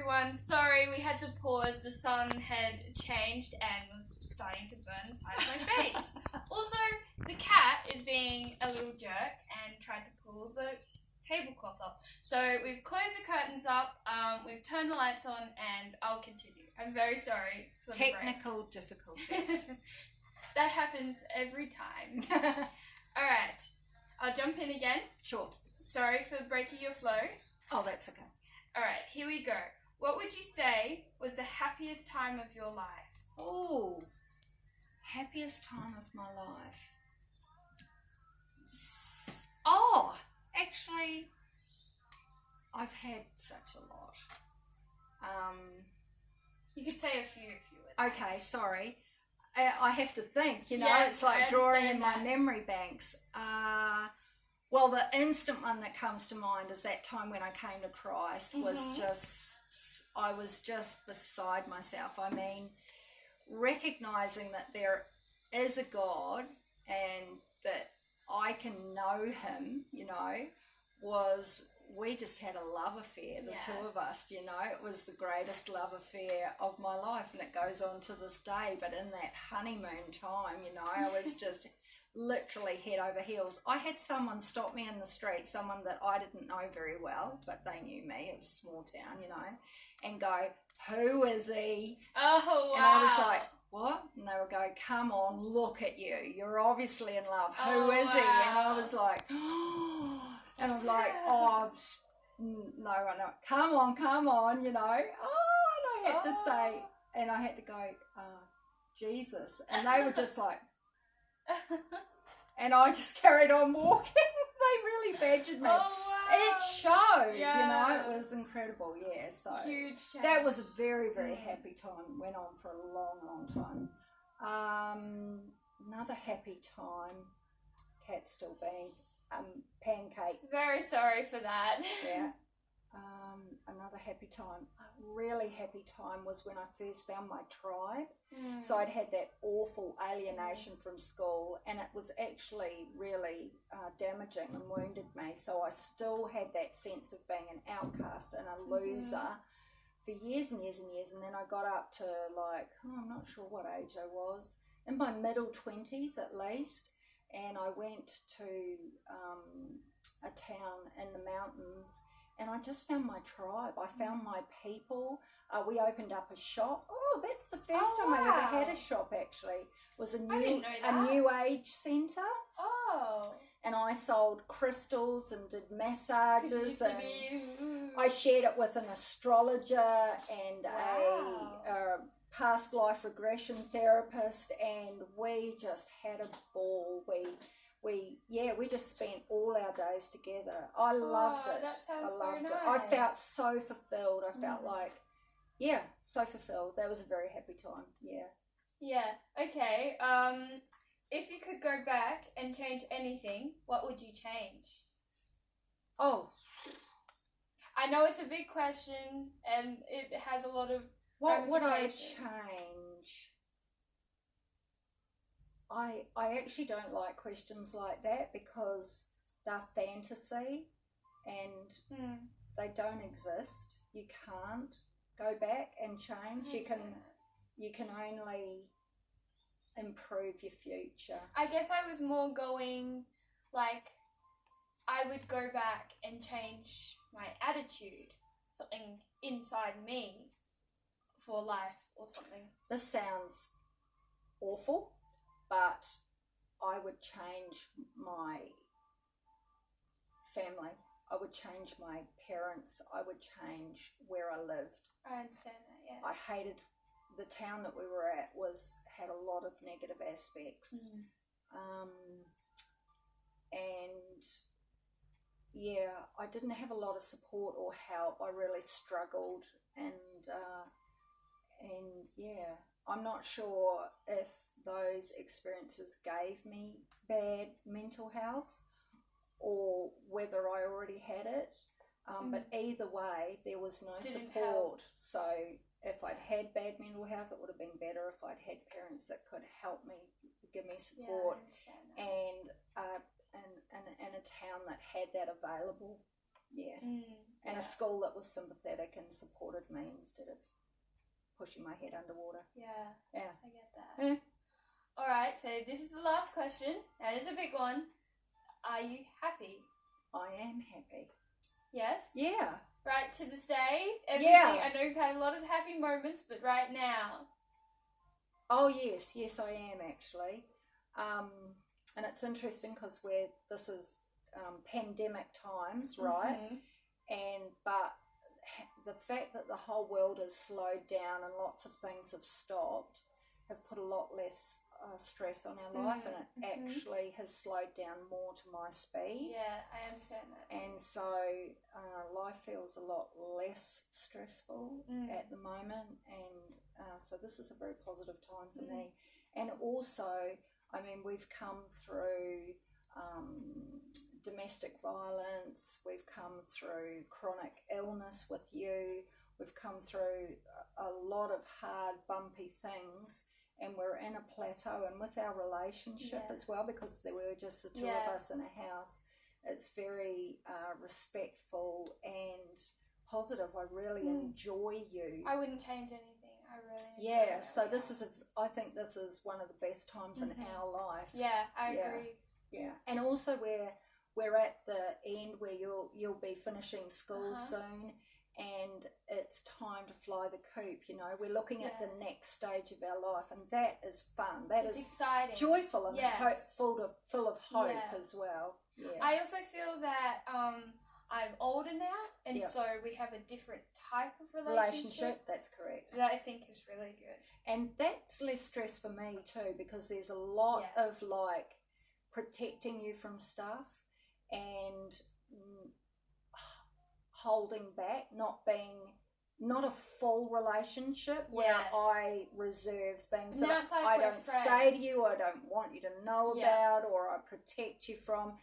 everyone. Sorry, we had to pause. The sun had changed and was starting to burn the side of my face. Also, the cat is being a little jerk and tried to pull the tablecloth up. So we've closed the curtains up, we've turned the lights on, and I'll continue. I'm very sorry for the technical difficulties. That happens every time. Alright, I'll jump in again. Sure. Sorry for breaking your flow. Oh, that's okay. Alright, here we go. What would you say was the happiest time of your life? Oh, happiest time of my life. Oh, actually, I've had such a lot. You could say a few if you would. Okay, sorry. I have to think, Yes, it's like drawing in my memory banks. Well, the instant one that comes to mind is that time when I came to Christ. I was just beside myself. I mean, recognizing that there is a God and that I can know him, we just had a love affair, the two of us, it was the greatest love affair of my life, and it goes on to this day. But in that honeymoon time, I was just literally head over heels. I had someone stop me in the street, someone that I didn't know very well, but they knew me. It was a small town, and go, "Who is he?" Oh, wow. And I was like, "What?" And they would go, "Come on, look at you. You're obviously in love. Who is he?" And I was like, "Oh." And I was like, "Oh, no, come on, Oh, and I had to say, and I had to go, Jesus. And they were just like, and I just carried on walking. They really badgered me. Oh, wow. It showed, it was incredible, so huge change. That was a very, very happy time. Went on for a long, long time. Another happy time, Cat still being pancake. Very sorry for that. Yeah. Another happy time, a really happy time was when I first found my tribe. So I'd had that awful alienation from school, and it was actually really damaging and wounded me. So I still had that sense of being an outcast and a loser for years and years and years. And then I got up to I'm not sure what age I was, in my middle 20s at least. And I went to a town in the mountains, and I just found my tribe. I found my people. We opened up a shop. Oh, that's the first time I ever had a shop, actually. It was a new age centre. Oh. And I sold crystals and did massages, and I shared it with an astrologer and a past life regression therapist, and we just had a ball. We just spent all our days together. I loved it. That sounds I loved so it. nice. I felt so fulfilled. I felt so fulfilled. That was a very happy time. Yeah. Okay. If you could go back and change anything, what would you change? Oh, I know it's a big question and it has a lot of what would I change? I actually don't like questions like that because they're fantasy and they don't exist. You can't go back and change. You can only improve your future. I guess I was more going I would go back and change my attitude, something inside me for life or something. This sounds awful, but I would change my family. I would change my parents. I would change where I lived. I understand that, yes. I hated the town that we were at had a lot of negative aspects. I didn't have a lot of support or help. I really struggled, and I'm not sure if those experiences gave me bad mental health or whether I already had it. But either way, there was no support. So if I'd had bad mental health, it would have been better if I'd had parents that could help me, give me support, and in a town that had that available. Yeah. And Yeah. a school that was sympathetic and supported me instead of pushing my head underwater. Yeah. Yeah. I get that. Yeah. All right, so this is the last question, and it's a big one. Are you happy? I am happy. Yes? Yeah. Right to this day? Everything, Yeah. I know you've had a lot of happy moments, but right now? Oh, yes. Yes, I am actually. And it's interesting because this is pandemic times, right? But the fact that the whole world has slowed down and lots of things have stopped have put a lot less stress on our life, and it actually has slowed down more to my speed. Yeah, I understand that. And so life feels a lot less stressful at the moment, and so this is a very positive time for me. And also, I mean, we've come through domestic violence, we've come through chronic illness with you, we've come through a lot of hard, bumpy things, and we're in a plateau. And with our relationship as well, because there were just the two of us in a house, it's very respectful and positive. I really enjoy you. I wouldn't change anything. I really enjoy it. So this is I think this is one of the best times in our life. Yeah, I agree. Yeah, and also we're at the end where you'll be finishing school soon, and it's time to fly the coop. You know, we're looking at the next stage of our life, and that is fun. That is exciting, joyful, and full of hope as well. Yeah. I also feel that I'm older now, and so we have a different type of relationship. That's correct. That I think is really good. And that's less stress for me too, because there's a lot of like protecting you from stuff and holding back, not a full relationship where I reserve things that I don't say to you, I don't want you to know about, or I protect you from.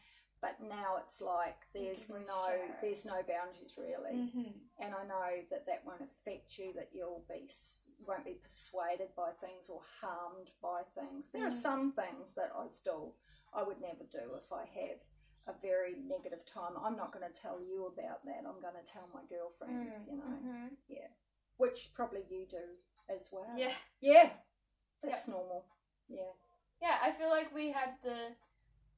But now it's like there's no boundaries really, and I know that won't affect you, that won't be persuaded by things or harmed by things. There are some things that I would never do if I have a very negative time. I'm not going to tell you about that. I'm going to tell my girlfriends, you know, which probably you do as well. That's normal. Yeah, I feel like we had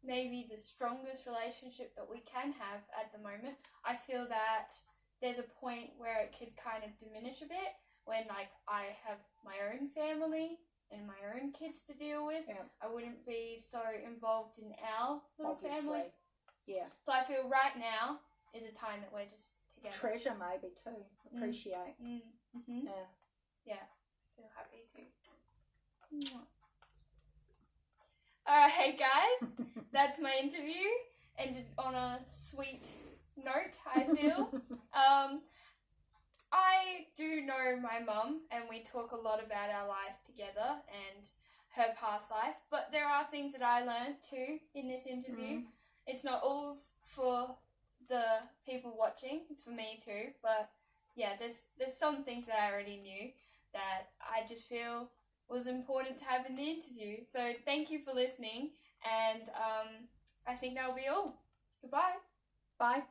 maybe the strongest relationship that we can have at the moment. I feel that there's a point where it could kind of diminish a bit when like I have my own family and my own kids to deal with. I wouldn't be so involved in our little family. So I feel right now is a time that we're just together. Treasure maybe too. Appreciate. Yeah, I feel happy too. Alright guys, that's my interview. Ended on a sweet note, I feel. I do know my mum, and we talk a lot about our life together and her past life, but there are things that I learned too in this interview. It's not all for the people watching, it's for me too, but yeah, there's some things that I already knew that I just feel was important to have in the interview. So thank you for listening, and I think that'll be all. Goodbye. Bye.